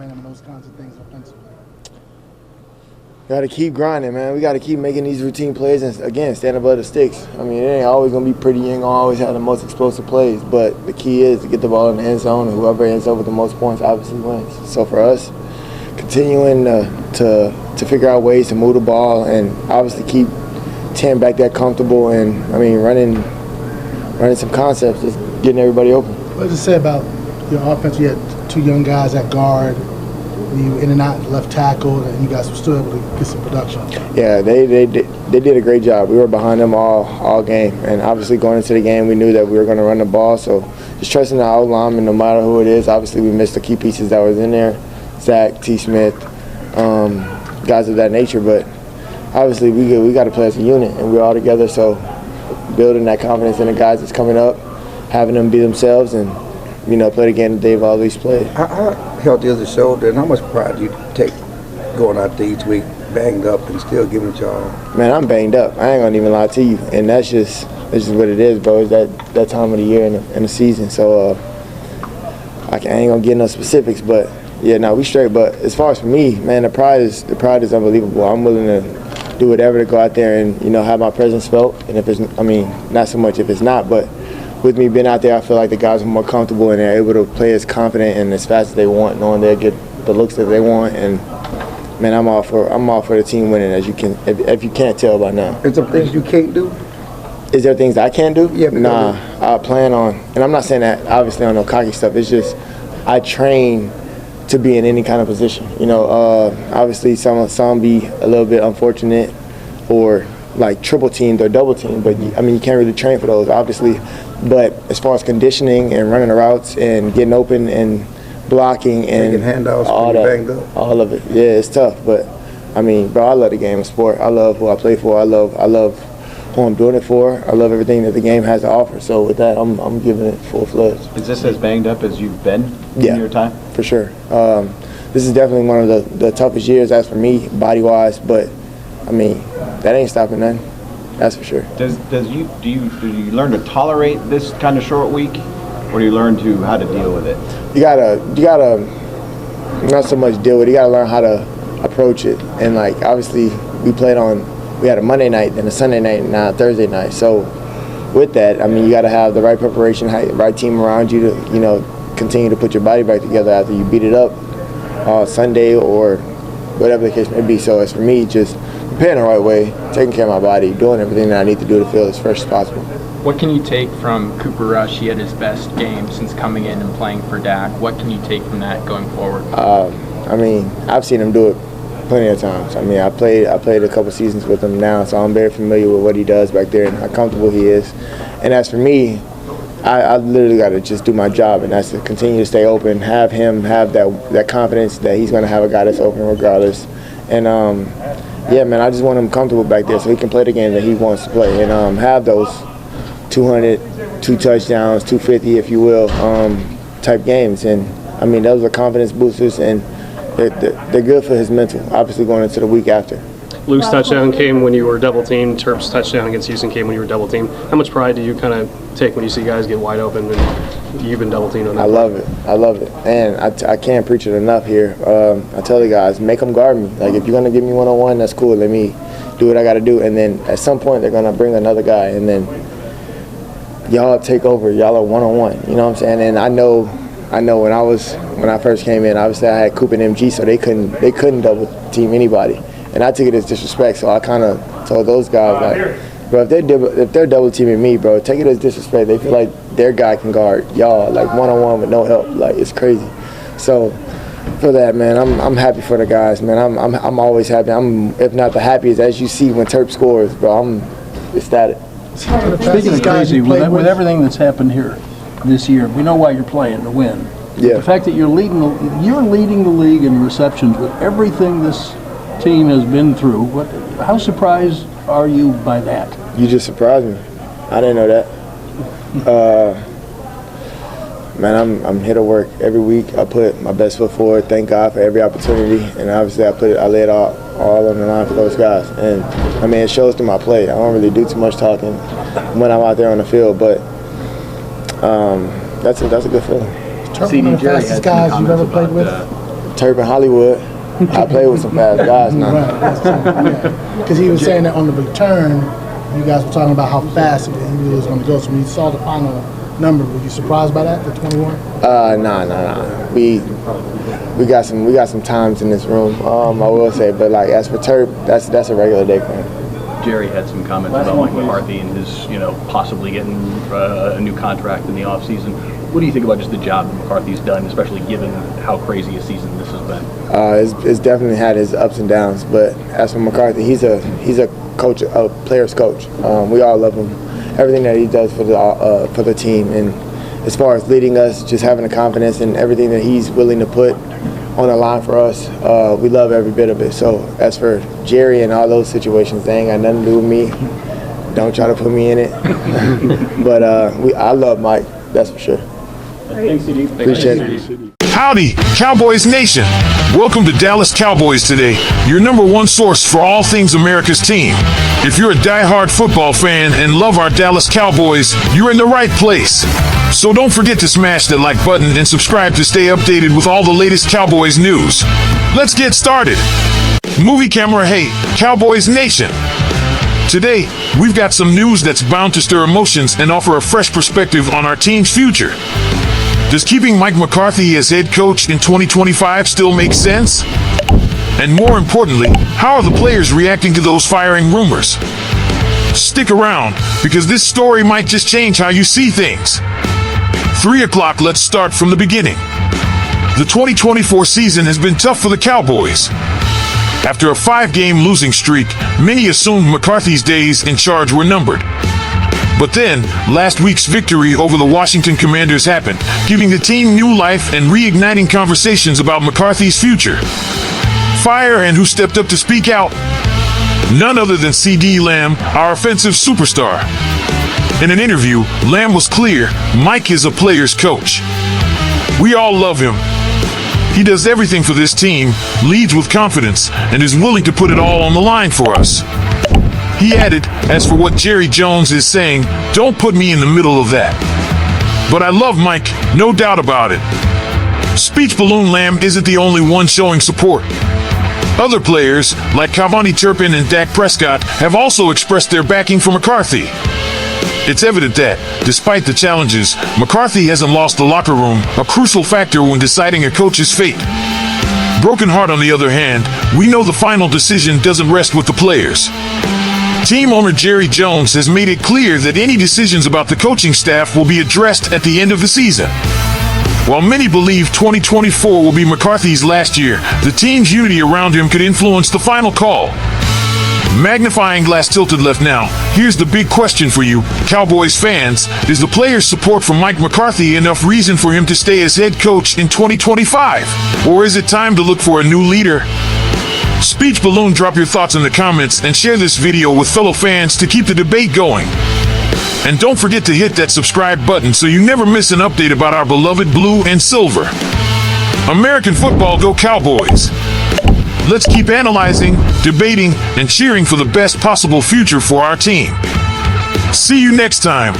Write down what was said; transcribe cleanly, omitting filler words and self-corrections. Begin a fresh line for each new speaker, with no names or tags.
and those kinds of things offensively?
Got to keep grinding, man. We got to keep making these routine plays and, again, stand above the sticks. I mean, it ain't always going to be pretty. You ain't going to always have the most explosive plays, but the key is to get the ball in the end zone, and whoever ends up with the most points obviously wins. So for us, continuing to figure out ways to move the ball and obviously keep 10 back there comfortable and, I mean, running some concepts, just getting everybody open.
What does it say about your offense? You had two young guys at guard. You in and out left tackle, and you guys were still able to get some production.
Yeah, they did a great job. We were behind them all game, and obviously going into the game, we knew that we were going to run the ball. So just trusting the out lineman, no matter who it is. Obviously, we missed the key pieces that was in there, Zach, T. Smith, guys of that nature. But obviously, we got to play as a unit, and we're all together. So building that confidence in the guys that's coming up, having them be themselves, and play the game that they've always played.
How healthy is the shoulder, and how much pride do you take going out there each week banged up and still giving it your all?
Man, I'm banged up. I ain't gonna even lie to you, and that's just what it is, bro. It's that time of the year in the season. So I ain't gonna get no specifics, but yeah, no, we straight. But as far as for me, man, the pride is unbelievable. I'm willing to do whatever to go out there and have my presence felt. And if it's, not so much if it's not, but with me being out there, I feel like the guys are more comfortable and they're able to play as confident and as fast as they want, knowing they'll get the looks that they want. And man, I'm all for the team winning, as you can, if you can't tell by now.
Is there things you can't do?
Is there things I can't do?
Yeah.
Nah, I plan on, and I'm not saying that obviously on no cocky stuff. It's just I train to be in any kind of position. Obviously some be a little bit unfortunate or like triple teamed or double teamed, but you can't really train for those, obviously. But as far as conditioning and running the routes and getting open and blocking and
making handoffs,
all that,
banged up.
all of it, yeah, it's tough. But bro, I love the game of sport. I love who I play for. I love who I'm doing it for. I love everything that the game has to offer. So with that, I'm giving it full-fledged.
Is this as banged up as you've been in your time?
For sure. This is definitely one of the toughest years, as for me, body-wise. But that ain't stopping nothing. That's for sure.
Do you learn to tolerate this kind of short week, or do you learn how to deal with it?
You gotta not so much deal with it. You gotta learn how to approach it. And obviously we had a Monday night, then a Sunday night, and now a Thursday night. So with that, you gotta have the right preparation, right team around you to continue to put your body back together after you beat it up Sunday or whatever the case may be. So as for me, just preparing the right way, taking care of my body, doing everything that I need to do to feel as fresh as possible.
What can you take from Cooper Rush? He had his best game since coming in and playing for Dak. What can you take from that going forward?
I've seen him do it plenty of times. I played a couple seasons with him now, so I'm very familiar with what he does back there and how comfortable he is. And as for me, I literally got to just do my job, and that's to continue to stay open, have him have that confidence that he's going to have a guy that's open regardless. And yeah, man, I just want him comfortable back there so he can play the game that he wants to play and have those 200, 2 touchdowns, 250, if you will, type games. And those are confidence boosters, and they're good for his mental, obviously going into the week after.
Luke's touchdown came when you were double teamed. Terp's touchdown against Houston came when you were double teamed. How much pride do you kind of take when you see guys get wide open and you've been double teamed on that? I love it. And I can't preach it enough here. I tell the guys, make them guard me. If you're going to give me one-on-one, that's cool. Let me do what I got to do. And then at some point, they're going to bring another guy. And then y'all take over. Y'all are one-on-one. You know what I'm saying? And I know when I first came in, obviously I had Coop and MG, so they couldn't double team anybody. And I took it as disrespect, so I kind of told those guys, bro, if they're double teaming me, bro, take it as disrespect. They feel like their guy can guard y'all, one-on-one with no help. It's crazy. So for that, man, I'm happy for the guys, man. I'm always happy. I'm, if not the happiest, as you see when Terp scores, bro, I'm ecstatic.
Speaking of crazy, with everything that's happened here this year, we know why you're playing, to win.
Yeah.
The fact that you're leading the league in receptions with everything this team has been through, how surprised are you by that?
You just surprised me. I didn't know that. Man, I'm here to work every week. I put my best foot forward. Thank God for every opportunity, and obviously I lay it all on the line for those guys. And it shows through my play. I don't really do too much talking when I'm out there on the field, but that's a good feeling.
One of the fastest guys you've ever played with?
Turpin Hollywood. I play with some fast guys now.
Right, that's true. Because he was saying that on the return, you guys were talking about how fast he was going to go. So when you saw the final number, were you surprised by that, the 21?
Nah. We got some times in this room. I will say, but like as for Turp, that's a regular day for him.
Jerry had some comments about Mike McCarthy and his, possibly getting a new contract in the offseason. What do you think about just the job that McCarthy's done, especially given how crazy a season this has been?
It's definitely had his ups and downs, but as for McCarthy, he's a coach, a player's coach. We all love him. Everything that he does for the team, and as far as leading us, just having the confidence and everything that he's willing to put on the line for us, we love every bit of it. So as for Jerry and all those situations, they ain't got nothing to do with me. Don't try to put me in it. But I love Mike, that's for sure.
Thanks, CeeDee.
Appreciate it.
Howdy, Cowboys Nation. Welcome to Dallas Cowboys Today, your #1 source for all things America's team. If you're a diehard football fan and love our Dallas Cowboys, you're in the right place. So don't forget to smash that like button and subscribe to stay updated with all the latest Cowboys news. Let's get started. Movie camera, hey, Cowboys Nation. Today, we've got some news that's bound to stir emotions and offer a fresh perspective on our team's future. Does keeping Mike McCarthy as head coach in 2025 still make sense? And more importantly, how are the players reacting to those firing rumors? Stick around, because this story might just change how you see things. 3 o'clock, let's start from the beginning. The 2024 season has been tough for the Cowboys. After a 5-game losing streak, many assumed McCarthy's days in charge were numbered. But then, last week's victory over the Washington Commanders happened, giving the team new life and reigniting conversations about McCarthy's future. Fire, and who stepped up to speak out? None other than CeeDee Lamb, our offensive superstar. In an interview, Lamb was clear, Mike is a player's coach. We all love him. He does everything for this team, leads with confidence, and is willing to put it all on the line for us. He added, as for what Jerry Jones is saying, don't put me in the middle of that. But I love Mike, no doubt about it. Speech Balloon Lamb isn't the only one showing support. Other players, like Cavani Turpin and Dak Prescott, have also expressed their backing for McCarthy. It's evident that, despite the challenges, McCarthy hasn't lost the locker room, a crucial factor when deciding a coach's fate. Broken Heart, on the other hand, we know the final decision doesn't rest with the players. Team owner Jerry Jones has made it clear that any decisions about the coaching staff will be addressed at the end of the season. While many believe 2024 will be McCarthy's last year, the team's unity around him could influence the final call. Magnifying glass tilted left now, here's the big question for you, Cowboys fans. Is the players' support for Mike McCarthy enough reason for him to stay as head coach in 2025? Or is it time to look for a new leader? Speech Balloon, drop your thoughts in the comments and share this video with fellow fans to keep the debate going. And don't forget to hit that subscribe button so you never miss an update about our beloved blue and silver. American football, go Cowboys! Let's keep analyzing, debating, and cheering for the best possible future for our team. See you next time.